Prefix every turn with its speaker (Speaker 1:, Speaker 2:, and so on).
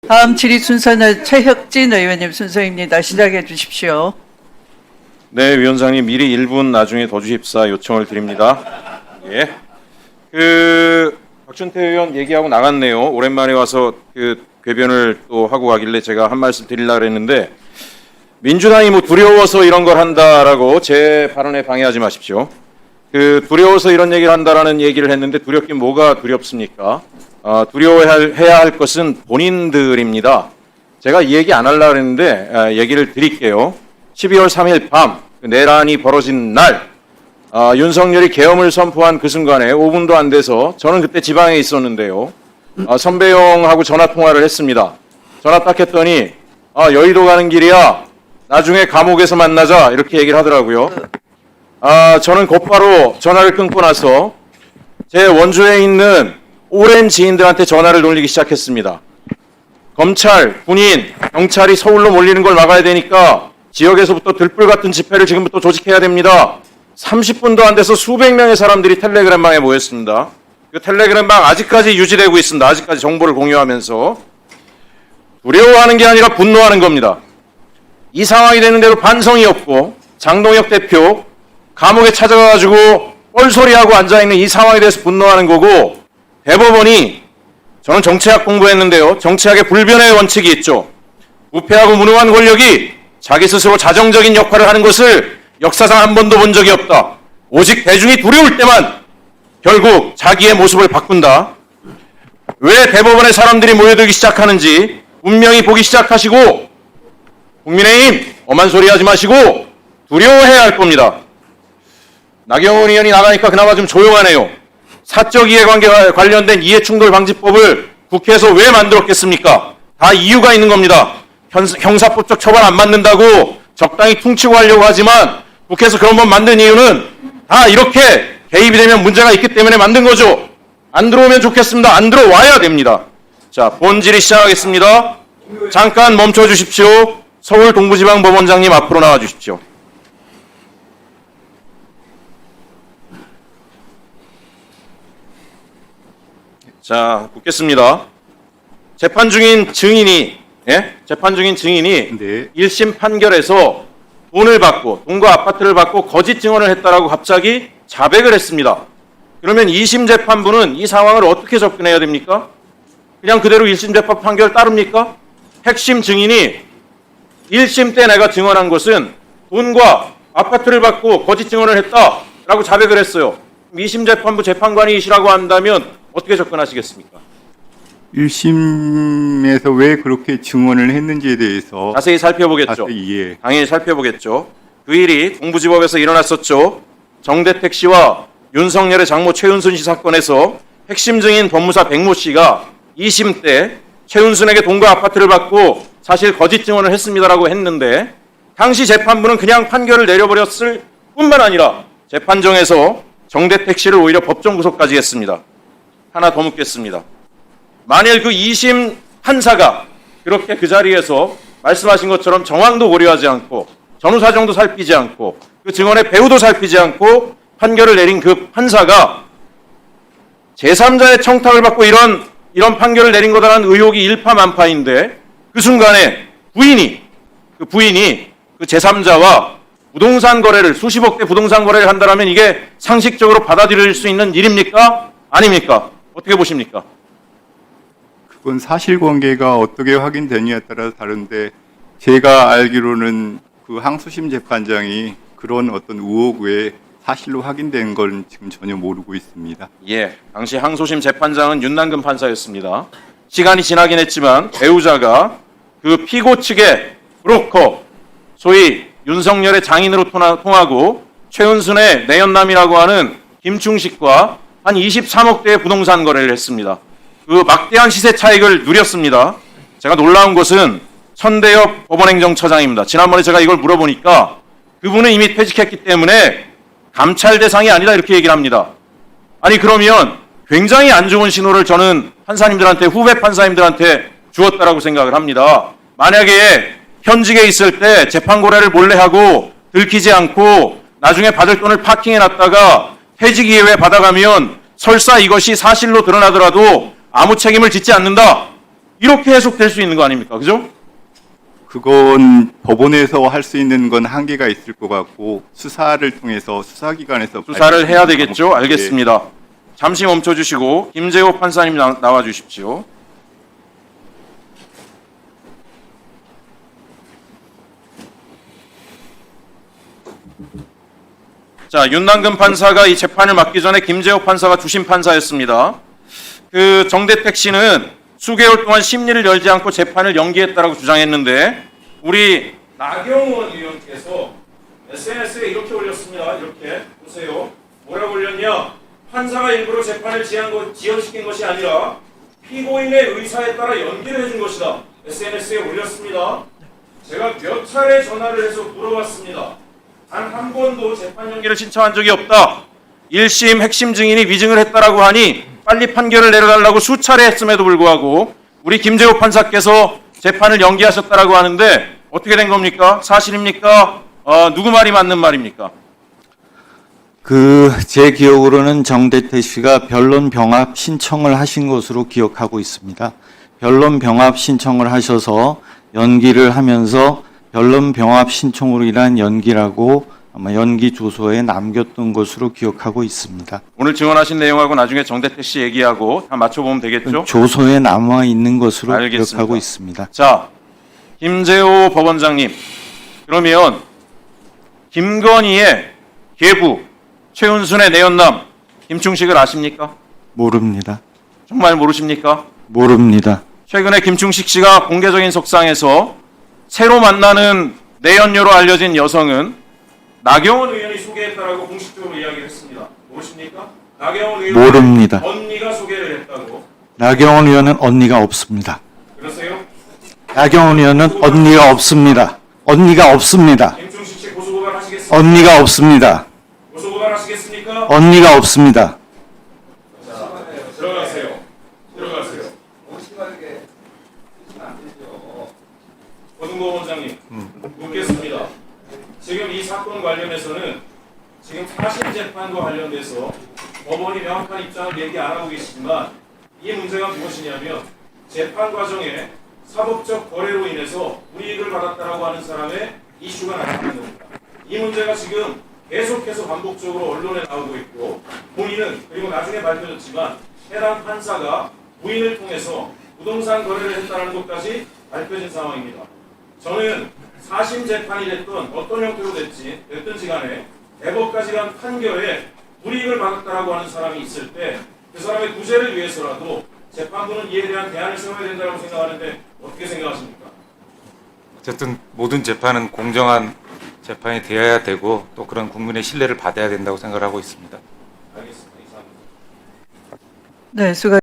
Speaker 1: 다음 질의 순서는 최혁진 의원님 순서입니다. 시작해 주십시오.
Speaker 2: 네, 위원장님 미리 1분 나중에 더 주십사 요청을 드립니다. 예. 박준태 의원 얘기하고 나갔네요. 오랜만에 와서 궤변을 또 하고 가길래 제가 한 말씀 드리려고 했는데 민주당이 뭐 두려워서 이런 걸 한다라고 제 발언에 방해하지 마십시오. 두려워서 이런 얘기를 한다라는 얘기를 했는데 두렵긴 뭐가 두렵습니까? 두려워해야 할 것은 본인들입니다. 제가 이 얘기 안 하려고 했는데 얘기를 드릴게요. 12월 3일 밤 내란이 벌어진 날 윤석열이 계엄을 선포한 그 순간에 5분도 안 돼서 저는 그때 지방에 있었는데요. 선배용하고 전화통화를 했습니다. 전화 딱 했더니 여의도 가는 길이야. 나중에 감옥에서 만나자 이렇게 얘기를 하더라고요. 저는 곧바로 전화를 끊고 나서 제 원주에 있는 오랜 지인들한테 전화를 돌리기 시작했습니다. 검찰, 군인, 경찰이 서울로 몰리는 걸 막아야 되니까 지역에서부터 들불 같은 집회를 지금부터 조직해야 됩니다. 30분도 안 돼서 수백 명의 사람들이 텔레그램방에 모였습니다. 그 텔레그램방 아직까지 유지되고 있습니다. 아직까지 정보를 공유하면서 두려워하는 게 아니라 분노하는 겁니다. 이 상황이 되는데도 반성이 없고 장동혁 대표 감옥에 찾아가가지고 뻘소리하고 앉아있는 이 상황에 대해서 분노하는 거고 대법원이 저는 정치학 공부했는데요. 정치학의 불변의 원칙이 있죠. 무패하고 무능한 권력이 자기 스스로 자정적인 역할을 하는 것을 역사상 한 번도 본 적이 없다. 오직 대중이 두려울 때만 결국 자기의 모습을 바꾼다. 왜 대법원에 사람들이 모여들기 시작하는지 분명히 보기 시작하시고 국민의힘 엄한 소리 하지 마시고 두려워해야 할 겁니다. 나경원 의원이 나가니까 그나마 좀 조용하네요. 사적 이해관계와 관련된 이해충돌방지법을 국회에서 왜 만들었겠습니까? 다 이유가 있는 겁니다. 형사법적 처벌 안 받는다고 적당히 퉁치고 하려고 하지만 국회에서 그런 법 만든 이유는 다 이렇게 개입이 되면 문제가 있기 때문에 만든 거죠. 안 들어오면 좋겠습니다. 안 들어와야 됩니다. 자, 본질이 시작하겠습니다. 잠깐 멈춰 주십시오. 서울 동부지방법원장님 앞으로 나와 주십시오. 자, 묻겠습니다. 재판 중인 증인이 네. 1심 판결에서 돈을 받고 돈과 아파트를 받고 거짓 증언을 했다라고 갑자기 자백을 했습니다. 그러면 2심 재판부는 이 상황을 어떻게 접근해야 됩니까? 그냥 그대로 1심 재판 판결 따릅니까? 핵심 증인이 1심 때 내가 증언한 것은 돈과 아파트를 받고 거짓 증언을 했다라고 자백을 했어요. 2심 재판부 재판관이시라고 한다면 어떻게 접근하시겠습니까?
Speaker 3: 1심에서 왜 그렇게 증언을 했는지에 대해서
Speaker 2: 자세히 살펴보겠죠. 당연히 살펴보겠죠. 그 일이 동부지법에서 일어났었죠. 정대택 씨와 윤석열의 장모 최은순 씨 사건에서 핵심 증인 법무사 백모 씨가 2심 때 최은순에게 돈과 아파트를 받고 사실 거짓 증언을 했습니다라고 했는데 당시 재판부는 그냥 판결을 내려버렸을 뿐만 아니라 재판정에서 정대택 씨를 오히려 법정 구속까지 했습니다. 하나 더 묻겠습니다. 만일 그 2심 판사가 그렇게 그 자리에서 말씀하신 것처럼 정황도 고려하지 않고 전후사정도 살피지 않고 그 증언의 배후도 살피지 않고 판결을 내린 그 판사가 제3자의 청탁을 받고 이런 판결을 내린 거다라는 의혹이 일파만파인데 그 순간에 부인이 그 제3자와 부동산 거래를 수십억대 부동산 거래를 한다면 이게 상식적으로 받아들일 수 있는 일입니까? 아닙니까? 어떻게 보십니까?
Speaker 3: 그건 사실관계가 어떻게 확인되느냐에 따라서 다른데 제가 알기로는 그 항소심 재판장이 그런 어떤 의혹 외에 사실로 확인된 건 지금 전혀 모르고 있습니다.
Speaker 2: 예, 당시 항소심 재판장은 윤남근 판사였습니다. 시간이 지나긴 했지만 배우자가 그 피고 측의 브로커, 소위 윤석열의 장인으로 통하고 최은순의 내연남이라고 하는 김충식과 한 23억대의 부동산 거래를 했습니다. 그 막대한 시세 차익을 누렸습니다. 제가 놀라운 것은 천대엽 법원행정처장입니다. 지난번에 제가 이걸 물어보니까 그분은 이미 퇴직했기 때문에 감찰 대상이 아니다 이렇게 얘기를 합니다. 아니 그러면 굉장히 안 좋은 신호를 저는 판사님들한테 후배 판사님들한테 주었다라고 생각을 합니다. 만약에 현직에 있을 때 재판 고래를 몰래 하고 들키지 않고 나중에 받을 돈을 파킹해 놨다가 퇴직 이후에 받아가면 설사 이것이 사실로 드러나더라도 아무 책임을 짓지 않는다. 이렇게 해석될 수 있는 거 아닙니까? 그죠?
Speaker 3: 그건 법원에서 할 수 있는 건 한계가 있을 것 같고 수사를 통해서 수사기관에서
Speaker 2: 수사를 해야 되겠죠?
Speaker 3: 예.
Speaker 2: 알겠습니다. 잠시 멈춰 주시고 김재호 판사님 나와 주십시오. 자, 윤남근 판사가 이 재판을 맡기 전에 김재호 판사가 주심 판사였습니다. 그 정대택 씨는 수개월 동안 심리를 열지 않고 재판을 연기했다라고 주장했는데 우리 나경원 의원께서 SNS에 이렇게 올렸습니다. 이렇게 보세요. 뭐라고 올렸냐? 판사가 일부러 재판을 지연시킨 것이 아니라 피고인의 의사에 따라 연기를 해준 것이다. SNS에 올렸습니다. 제가 몇 차례 전화를 해서 물어봤습니다. 단 한 번도 재판 연기를 신청한 적이 없다. 1심 핵심 증인이 위증을 했다라고 하니 빨리 판결을 내려달라고 수차례 했음에도 불구하고 우리 김재호 판사께서 재판을 연기하셨다라고 하는데 어떻게 된 겁니까? 사실입니까? 누구 말이 맞는 말입니까?
Speaker 4: 제 기억으로는 정대태 씨가 변론 병합 신청을 하신 것으로 기억하고 있습니다. 변론 병합 신청을 하셔서 연기를 하면서 변론 병합 신청으로 인한 연기라고 아마 연기 조서에 남겼던 것으로 기억하고 있습니다.
Speaker 2: 오늘 증언하신 내용하고 나중에 정대태 씨 얘기하고 다 맞춰보면 되겠죠?
Speaker 4: 조서에 남아 있는 것으로
Speaker 2: 알겠습니다.
Speaker 4: 기억하고 있습니다.
Speaker 2: 자, 김재호 법원장님, 그러면 김건희의 계부, 최은순의 내연남, 김충식을 아십니까?
Speaker 4: 모릅니다.
Speaker 2: 정말 모르십니까?
Speaker 4: 모릅니다.
Speaker 2: 최근에 김충식 씨가 공개적인 석상에서 새로 만나는 내연녀로 알려진 여성은 나경원 의원이 소개했다라고 공식적으로 이야기했습니다. 모르십니까? 나경원 의원
Speaker 4: 모릅니다.
Speaker 2: 언니가 소개를 했다고.
Speaker 4: 나경원 의원은 언니가 없습니다.
Speaker 2: 그러세요?
Speaker 4: 나경원 의원은 언니가 없습니다. 언니가 없습니다.
Speaker 2: 김충식 씨 고소고발 하시겠습니까?
Speaker 4: 언니가 없습니다.
Speaker 2: 고소고발 하시겠습니까?
Speaker 4: 언니가 없습니다.
Speaker 2: 자, 들어가세요. 들어가세요. 고등고 원장님, 묻겠습니다. 지금 이 사건 관련해서는 지금 사실 재판과 관련돼서 법원이 명확한 입장을 얘기 안 하고 계시지만 이 문제가 무엇이냐면 재판 과정에 사법적 거래로 인해서 불이익을 받았다라고 하는 사람의 이슈가 나타나는 겁니다. 이 문제가 지금 계속해서 반복적으로 언론에 나오고 있고 본인은 그리고 나중에 밝혀졌지만 해당 판사가 부인을 통해서 부동산 거래를 했다는 것까지 밝혀진 상황입니다. 저는 사심 재판이 됐던 어떤 형태로 됐든지 간에 대법까지 간 판결에 불이익을 받았다라고 하는 사람이 있을 때 그 사람의 구제를 위해서라도 재판부는 이에 대한 대안을 세워야 된다고 생각하는데 어떻게 생각하십니까?
Speaker 5: 어쨌든 모든 재판은 공정한 재판이 되어야 되고 또 그런 국민의 신뢰를 받아야 된다고 생각을 하고 있습니다.
Speaker 2: 알겠습니다. 이상입니다.
Speaker 1: 네, 수고.